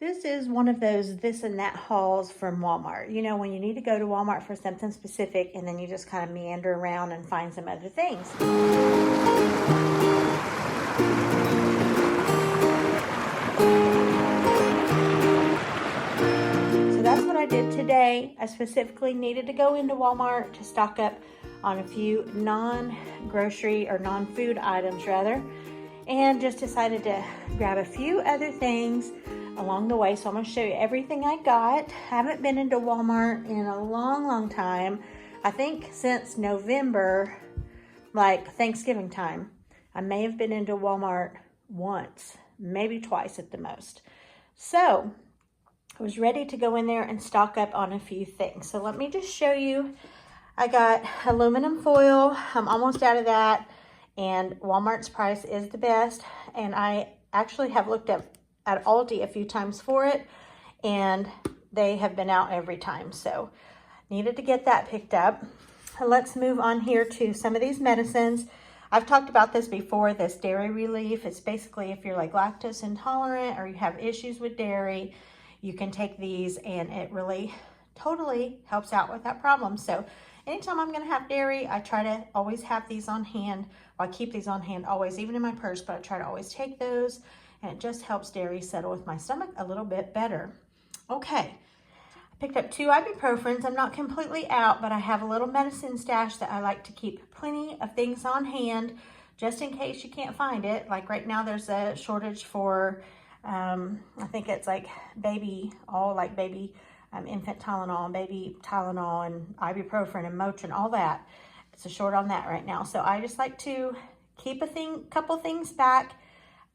This is one of those this and that hauls from Walmart. You know, when you need to go to Walmart for something specific and then you just kind of meander around and find some other things. So that's what I did today. I specifically needed to go into Walmart to stock up on a few non-grocery or non-food items rather, and just decided to grab a few other things along the way. So I'm going to show you everything I got. I haven't been into Walmart in a long time. I think since November, like Thanksgiving time. I may have been into Walmart once, maybe twice at the most. So I was ready to go in there and stock up on a few things. So let me just show you. I got aluminum foil. I'm almost out of that. And Walmart's price is the best. And I actually have looked at Aldi a few times for it, and they have been out every time. So needed to get that picked up. Let's move on here to some of these medicines. I've talked about this before, this dairy relief. It's basically if you're like lactose intolerant or you have issues with dairy, you can take these and it really totally helps out with that problem. So anytime I'm gonna have dairy, I try to always have these on hand. Well, I keep these on hand always, even in my purse, but I try to always take those, and it just helps dairy settle with my stomach a little bit better. Okay, I picked up 2 ibuprofens. I'm not completely out, but I have a little medicine stash that I like to keep plenty of things on hand, just in case you can't find it. Like right now, there's a shortage for, I think it's like baby infant Tylenol and baby Tylenol and ibuprofen and Motrin, all that. It's a short on that right now. So I just like to keep couple things back.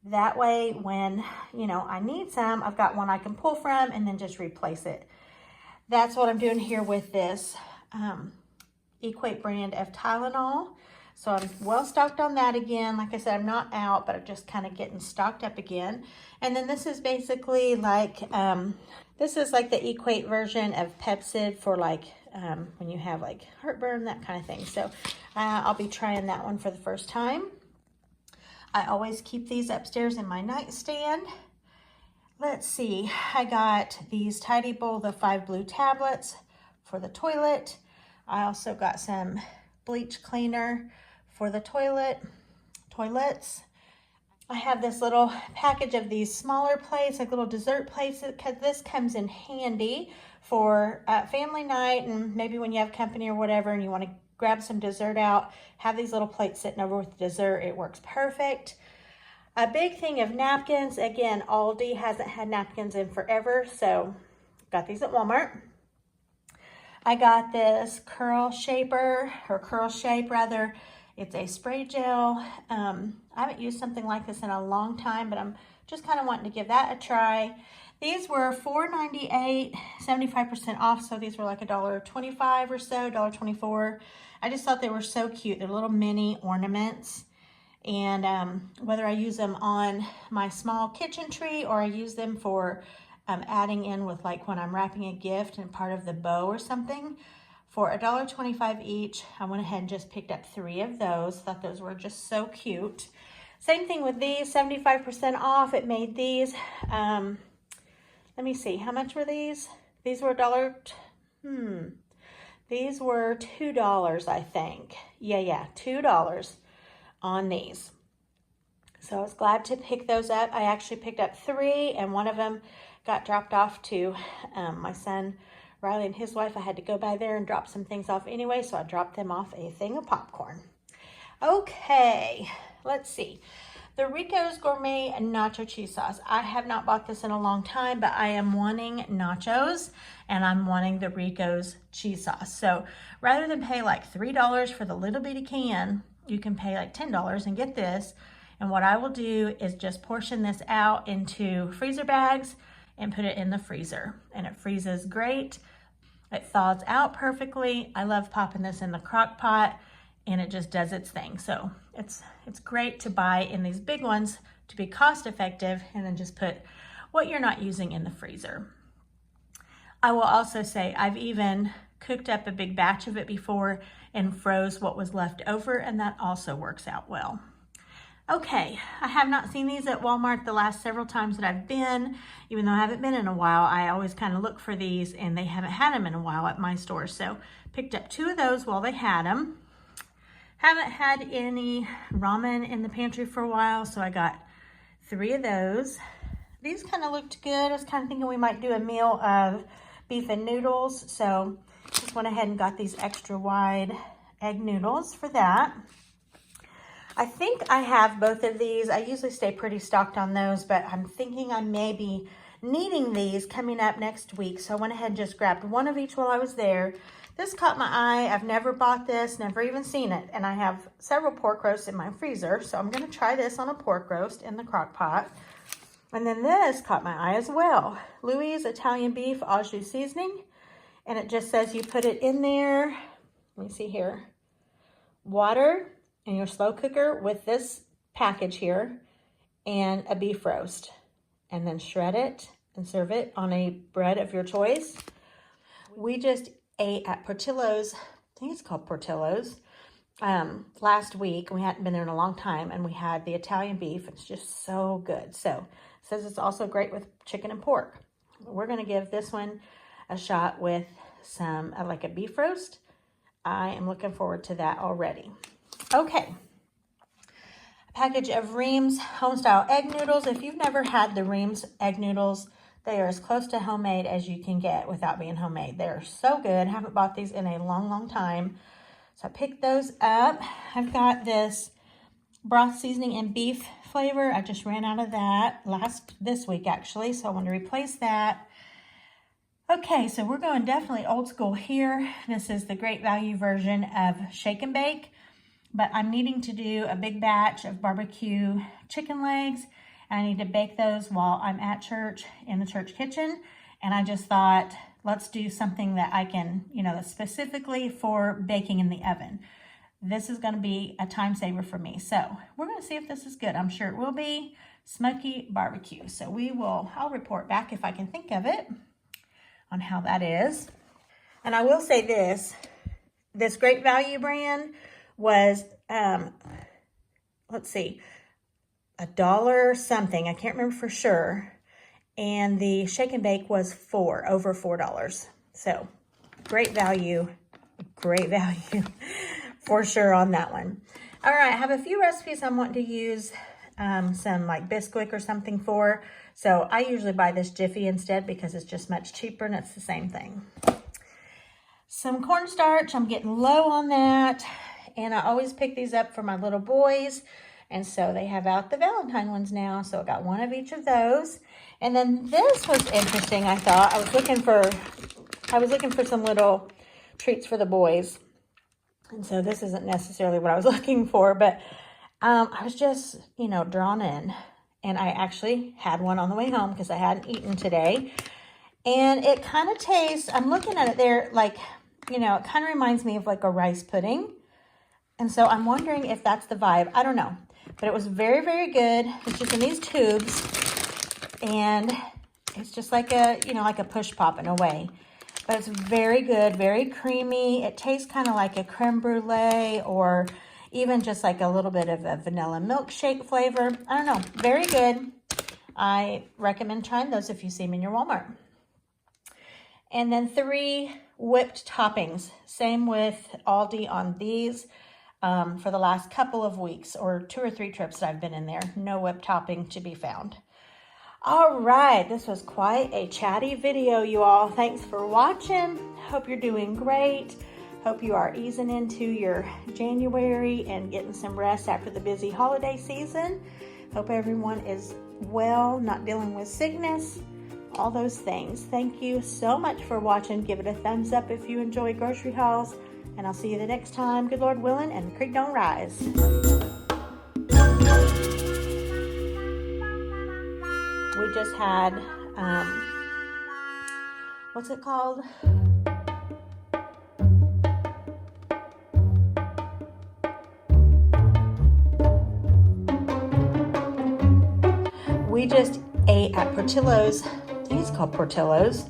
That way when, you know, I need some, I've got one I can pull from and then just replace it. That's what I'm doing here with this Equate brand of Tylenol. So I'm well stocked on that again. Like I said, I'm not out, but I'm just kind of getting stocked up again. And then this is basically like, this is like the Equate version of Pepcid for like when you have like heartburn, that kind of thing. So I'll be trying that one for the first time. I always keep these upstairs in my nightstand. Let's see, I got these Tidy Bowl, the 5 blue tablets for the toilet. I also got some bleach cleaner for the toilets. I have this little package of these smaller plates, like little dessert plates, because this comes in handy for family night and maybe when you have company or whatever and you want to grab some dessert out, have these little plates sitting over with dessert. It works perfect. A big thing of napkins. Again, Aldi hasn't had napkins in forever, so got these at Walmart. I got this curl shape rather. It's a spray gel. I haven't used something like this in a long time, but I'm just kind of wanting to give that a try. These were $4.98, 75% off, so these were like $1.25 or so, $1.24. I just thought they were so cute. They're little mini ornaments, and whether I use them on my small kitchen tree or I use them for adding in with like when I'm wrapping a gift and part of the bow or something, for $1.25 each, I went ahead and just picked up 3 of those. Thought those were just so cute. Same thing with these, 75% off. It made these, let me see, how much were these? These were These were $2, I think. Yeah, $2 on these. So I was glad to pick those up. I actually picked up 3, and one of them got dropped off to my son Riley and his wife. I had to go by there and drop some things off anyway, so I dropped them off a thing of popcorn. Okay, let's see. The Rico's Gourmet Nacho Cheese Sauce. I have not bought this in a long time, but I am wanting nachos and I'm wanting the Rico's cheese sauce. So rather than pay like $3 for the little bitty can, you can pay like $10 and get this. And what I will do is just portion this out into freezer bags and put it in the freezer. And it freezes great. It thaws out perfectly. I love popping this in the crock pot and it just does its thing. So it's great to buy in these big ones to be cost effective and then just put what you're not using in the freezer. I will also say I've even cooked up a big batch of it before and froze what was left over, and that also works out well. Okay, I have not seen these at Walmart the last several times that I've been. Even though I haven't been in a while, I always kind of look for these, and they haven't had them in a while at my store. So picked up 2 of those while they had them. Haven't had any ramen in the pantry for a while, so I got 3 of those. These kind of looked good. I was kind of thinking we might do a meal of beef and noodles, so just went ahead and got these extra wide egg noodles for that. I think I have both of these. I usually stay pretty stocked on those, but I'm thinking I may be needing these coming up next week. So I went ahead and just grabbed 1 of each while I was there. This caught my eye. I've never bought this, never even seen it. And I have several pork roasts in my freezer. So I'm gonna try this on a pork roast in the crock pot. And then this caught my eye as well. Louis Italian beef au jus seasoning. And it just says you put it in there. Let me see here. Water in your slow cooker with this package here and a beef roast, and then shred it and serve it on a bread of your choice. We just ate at Portillo's, I think it's called Portillo's, last week. We hadn't been there in a long time, and we had the Italian beef. It's just so good. So it says it's also great with chicken and pork. We're gonna give this one a shot with some like a beef roast. I am looking forward to that already. Okay, a package of Reams Homestyle egg noodles. If you've never had the Reams egg noodles, they are as close to homemade as you can get without being homemade. They're so good. I haven't bought these in a long, long time. So I picked those up. I've got this broth seasoning and beef flavor. I just ran out of that this week actually, so I want to replace that. Okay, so we're going definitely old school here. This is the Great Value version of Shake and Bake. But I'm needing to do a big batch of barbecue chicken legs. I need to bake those while I'm at church in the church kitchen. And I just thought, let's do something that I can, that's specifically for baking in the oven. This is going to be a time saver for me. So we're going to see if this is good. I'm sure it will be smoky barbecue. So I'll report back if I can think of it on how that is. And I will say this Great Value brand was, let's see, $1 something. I can't remember for sure. And the Shake and Bake was over $4. So great value for sure on that one. All right, I have a few recipes I'm wanting to use some like Bisquick or something for. So I usually buy this Jiffy instead because it's just much cheaper and it's the same thing. Some cornstarch, I'm getting low on that. And I always pick these up for my little boys. And so they have out the Valentine ones now. So I got 1 of each of those. And then this was interesting, I thought. I was looking for some little treats for the boys. And so this isn't necessarily what I was looking for, but I was just, drawn in. And I actually had one on the way home because I hadn't eaten today. And it kind of tastes, I'm looking at it there, like, it kind of reminds me of like a rice pudding. And so I'm wondering if that's the vibe. I don't know. But it was very, very good. It's just in these tubes. And it's just like a push pop in a way. But it's very good, very creamy. It tastes kind of like a creme brulee or even just like a little bit of a vanilla milkshake flavor. I don't know. Very good. I recommend trying those if you see them in your Walmart. And then 3 whipped toppings. Same with Aldi on these. For the last couple of weeks or 2 or 3 trips that I've been in there. No whipped topping to be found. All right, this was quite a chatty video, you all. Thanks for watching. Hope you're doing great. Hope you are easing into your January and getting some rest after the busy holiday season. Hope everyone is well, not dealing with sickness, all those things. Thank you so much for watching. Give it a thumbs up if you enjoy grocery hauls. And I'll see you the next time, good Lord willing, and the creek don't rise. We just had, what's it called? We just ate at Portillo's. I think it's called Portillo's.